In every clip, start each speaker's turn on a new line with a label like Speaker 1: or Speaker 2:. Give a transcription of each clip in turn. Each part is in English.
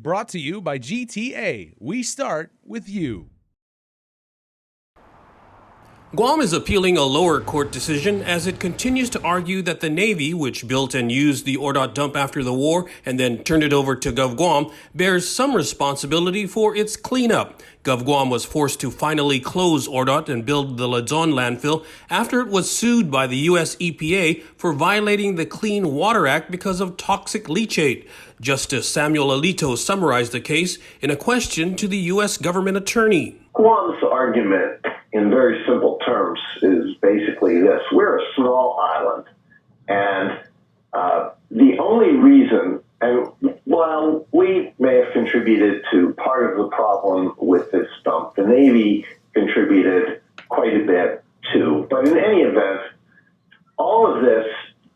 Speaker 1: Brought to you by GTA. We start with you.
Speaker 2: Guam is appealing a lower court decision as it continues to argue that the Navy, which built and used the Ordot Dump after the war and then turned it over to Gov Guam, bears some responsibility for its cleanup. Gov Guam was forced to finally close Ordot and build the Luzon landfill after it was sued by the U.S. EPA for violating the Clean Water Act because of toxic leachate. Justice Samuel Alito summarized the case in a question to the U.S. government attorney.
Speaker 3: Guam's argument, in very simple terms, is basically this. We're a small island, and the only reason, and while we may have contributed to part of the problem with this dump, the Navy contributed quite a bit too. But in any event, all of this,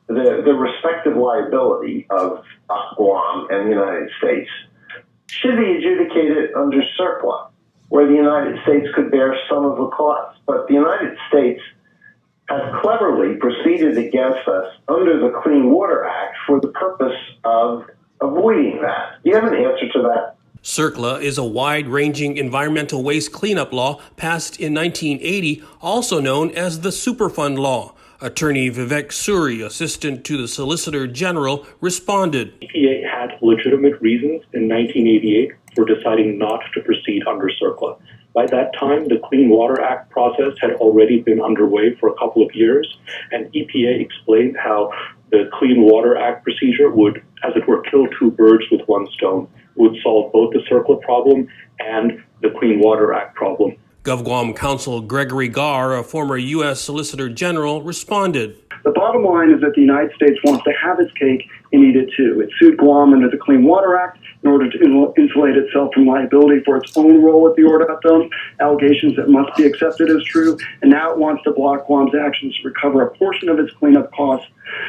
Speaker 3: the respective liability of Guam and the United States should be adjudicated under CERCLA, where the United States could bear some of the costs. But the United States has cleverly proceeded against us under the Clean Water Act for the purpose of avoiding that. Do you have an answer to that?
Speaker 2: CERCLA is a wide-ranging environmental waste cleanup law passed in 1980, also known as the Superfund Law. Attorney Vivek Suri, assistant to the Solicitor General, responded.
Speaker 4: EPA had legitimate reasons in 1988 for deciding not to proceed under CERCLA. By that time, the Clean Water Act process had already been underway for a couple of years, and EPA explained how the Clean Water Act procedure would, as it were, kill two birds with one stone, would solve both the CERCLA problem and the Clean Water Act problem.
Speaker 2: Gov Guam Counsel Gregory Garr, a former U.S. Solicitor General, responded.
Speaker 5: The bottom line is that the United States wants to have its cake and eat it too. It sued Guam under the Clean Water Act in order to insulate itself from liability for its own role at the Ordot Dump, allegations that must be accepted as true, and now it wants to block Guam's actions to recover a portion of its cleanup costs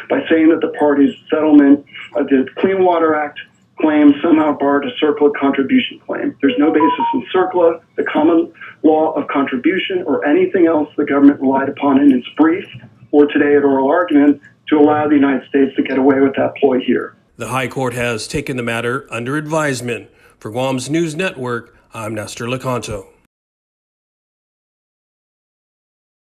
Speaker 5: by saying that the parties' settlement of the Clean Water Act claim somehow barred a CERCLA contribution claim. There's no basis in CERCLA, the common law of contribution, or anything else the government relied upon in its brief or today at oral argument to allow the United States to get away with that ploy here.
Speaker 2: The High Court has taken the matter under advisement. For Guam's News Network, I'm Nestor Lecanto.